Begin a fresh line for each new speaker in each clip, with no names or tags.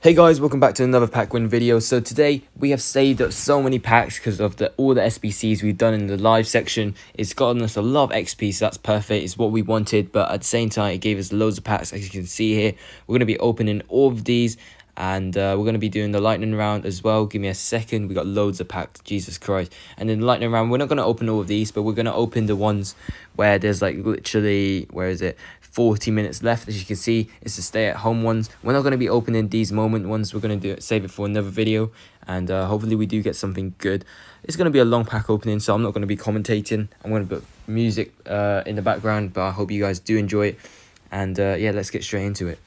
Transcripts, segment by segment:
Hey guys, welcome back to another Pacwyn video. So today we have saved up so many packs because of all the SBCs we've done in the live section. It's gotten us a lot of XP, so that's perfect. It's what we wanted, but at the same time it gave us loads of packs. As you can see here, we're going to be opening all of these, and we're going to be doing the lightning round as well. Give me a second. We got loads of packs, Jesus Christ. And in the lightning round, we're not going to open all of these, but we're going to open the ones where there's like literally, 40 minutes left. As you can see, it's the stay at home ones. We're not going to be opening these moment ones. We're going to save it for another video, and hopefully we do get something good. It's going to be a long pack opening, so I'm not going to be commentating. I'm going to put music in the background, but I hope you guys do enjoy it. And yeah, let's get straight into it.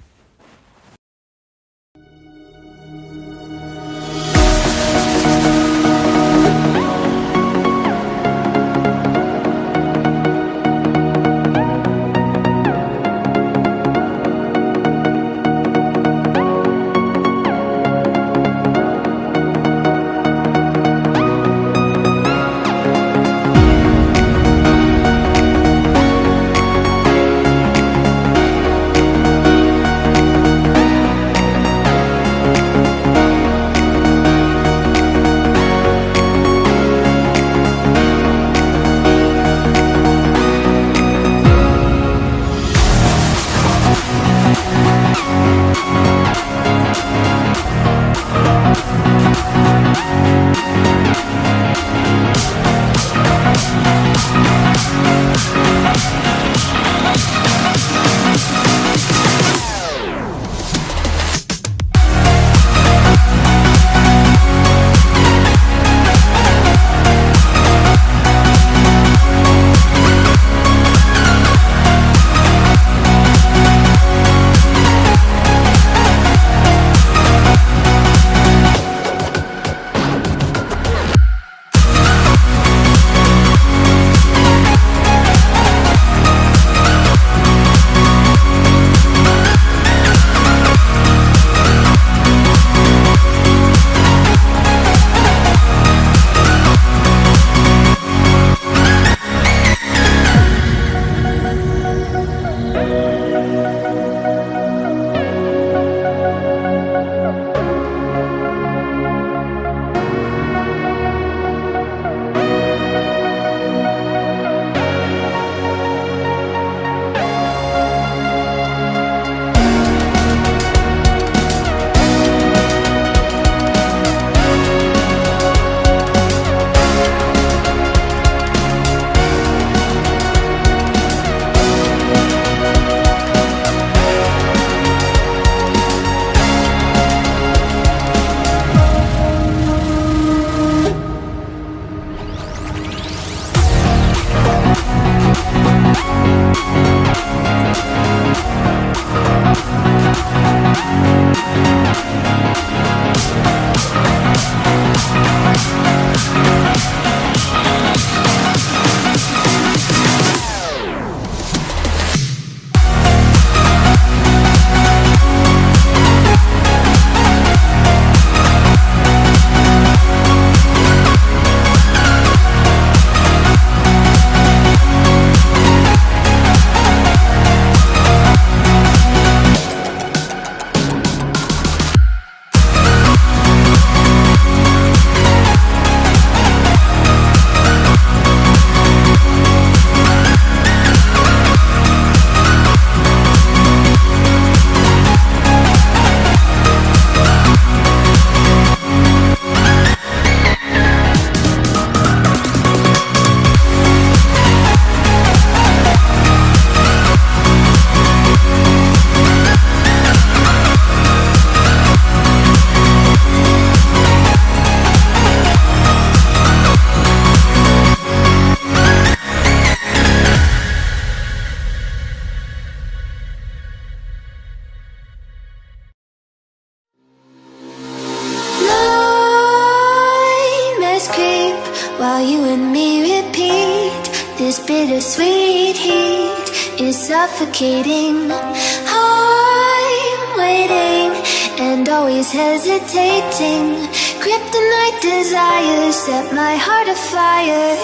While you and me repeat, this bittersweet heat is suffocating. I'm waiting and always hesitating. Kryptonite desires set my heart afire.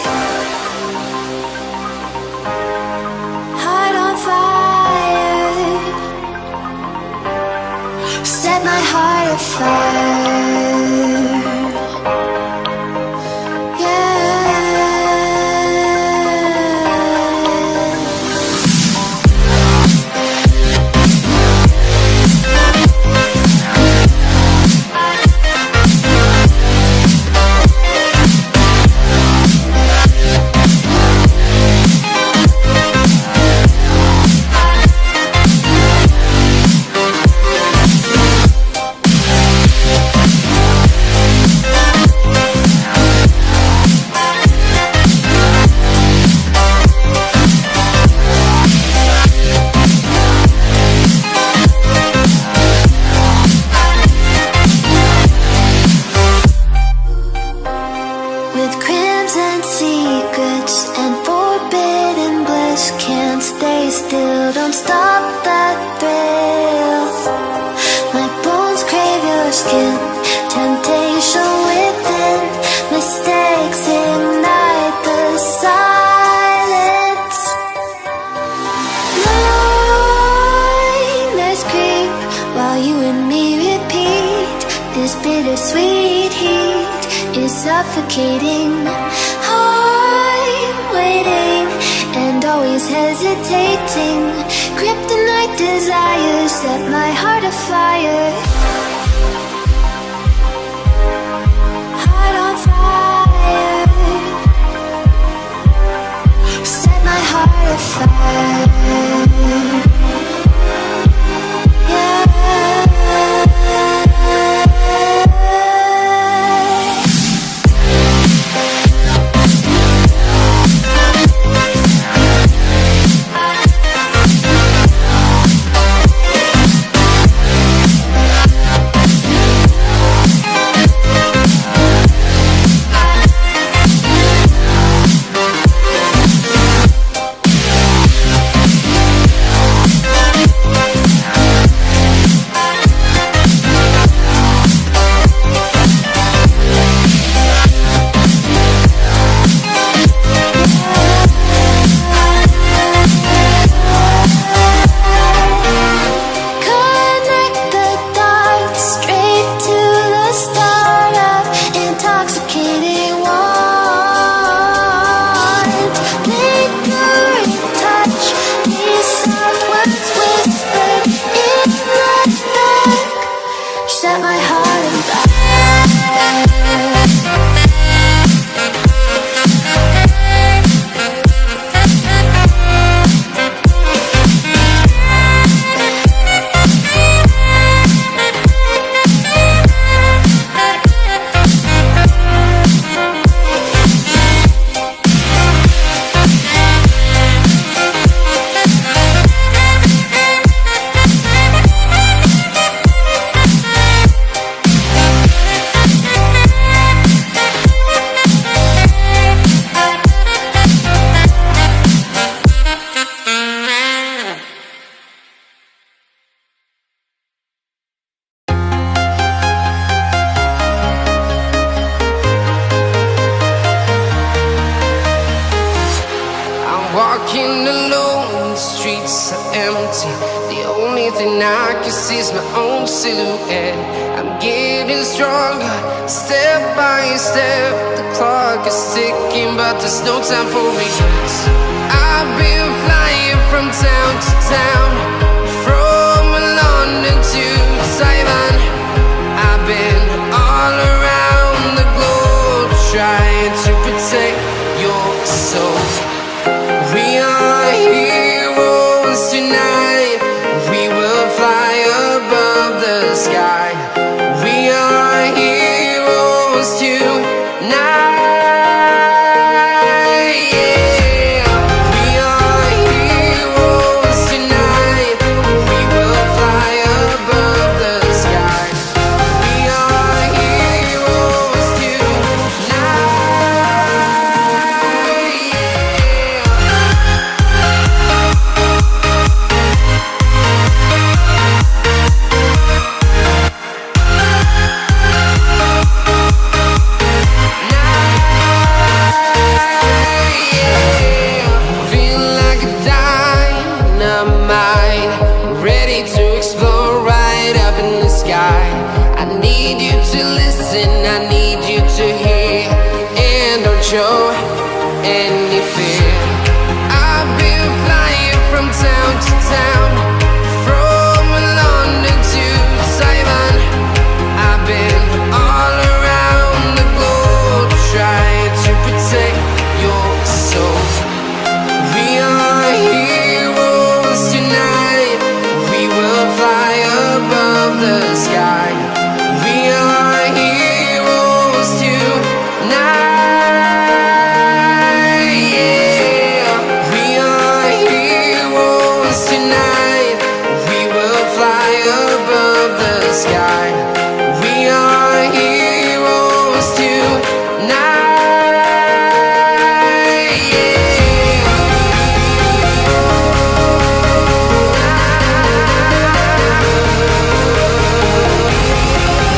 Heart on fire. Set my heart of fire. With crimson secrets and forbidden bliss, can't stay still, don't stop that thrill. My bones crave your skin, temptation within, mistakes ignite the silence. Nightmares creep while you and me repeat. This bittersweet heat is suffocating. I'm waiting and always hesitating. Kryptonite desires set my heart afire. Heart on fire. Set my heart afire.
Walking alone, the streets are empty. The only thing I can see is my own silhouette. I'm getting stronger, step by step. The clock is ticking, but there's no time for regrets. I've been flying from town to town, from London to Taiwan. I've been all around the globe, trying to protect your soul. We are heroes tonight. We will fly above the sky. We are heroes tonight. Yeah. We are heroes tonight. We will fly above the sky. We are heroes tonight. Yeah. I need you to listen, I need you to hear, and don't show any fear. I've been flying from town to town, from London to Taiwan. I've been all around the globe trying to protect your soul. We are heroes tonight, we will fly above the sky. We are heroes tonight, yeah. We are heroes tonight, we will fly above the sky. We are heroes tonight, yeah.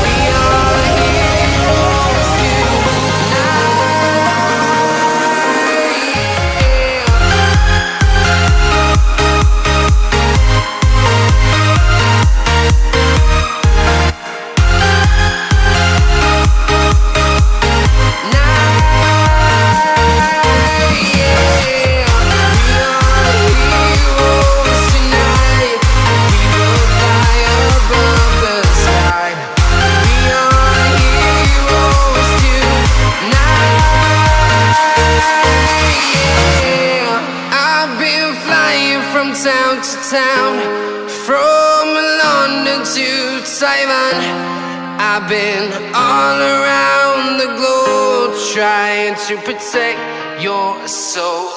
We are heroes town to town, from London to Taiwan. I've been all around the globe trying to protect your soul.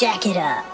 Jack it up.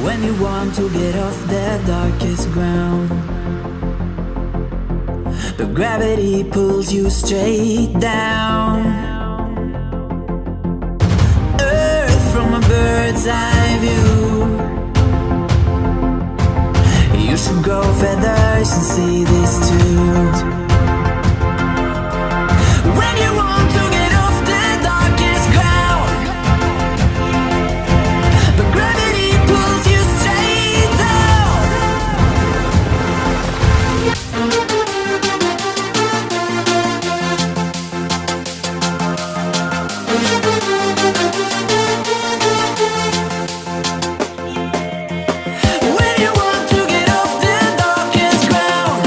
When you want to get off the darkest ground, but gravity pulls you straight down. Earth from a bird's eye view. You should grow feathers and see this too. When you want to get off the darkest ground, but gravity pulls you straight down. When you want to get off the darkest ground,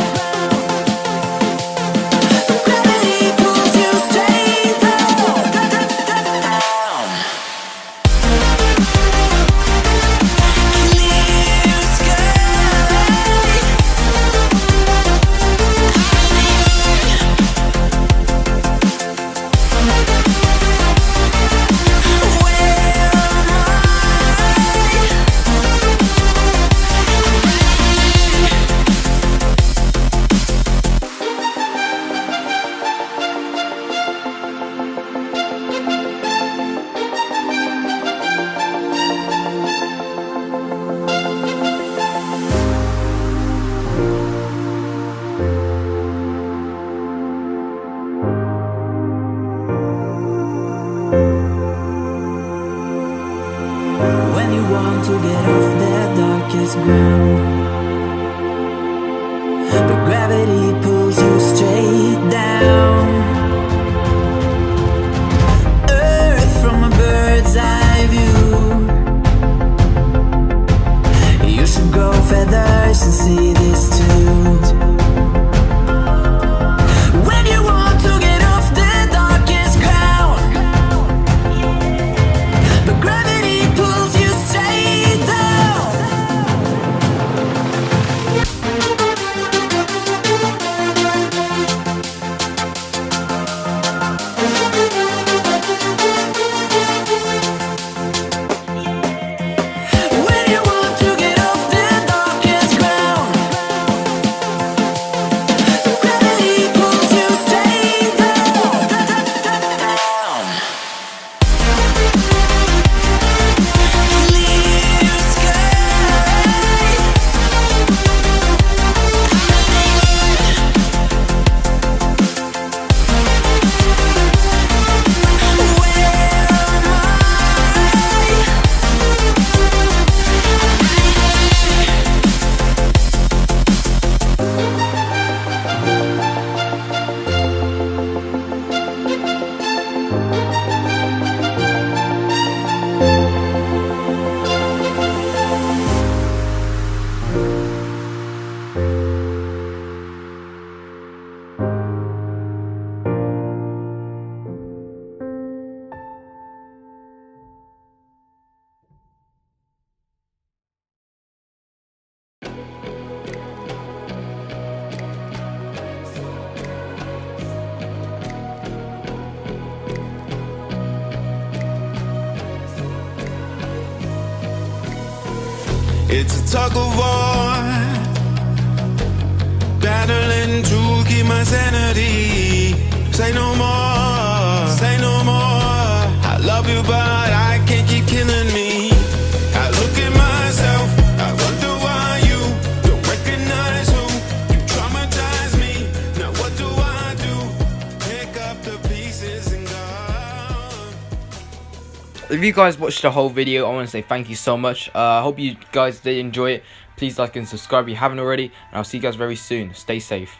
but gravity pulls you straight down. Clear sky. Where When you want to get off the darkest ground, but gravity pulls you straight down. Earth from a bird's eye view. You should grow feathers and see this too. When you want to get off the darkest ground, but gravity pulls you straight down.
It's a tug of war, battling to keep my sanity. Say no more, say no more. I love you, but I can't keep killing me. I look at myself, I wonder why you don't recognize who you traumatize me. Now what do I do? Pick up the pieces and go.
If you guys watched the whole video, I want to say thank you so much. I hope you guys did enjoy it. Please like and subscribe if you haven't already, and I'll see you guys very soon. Stay safe.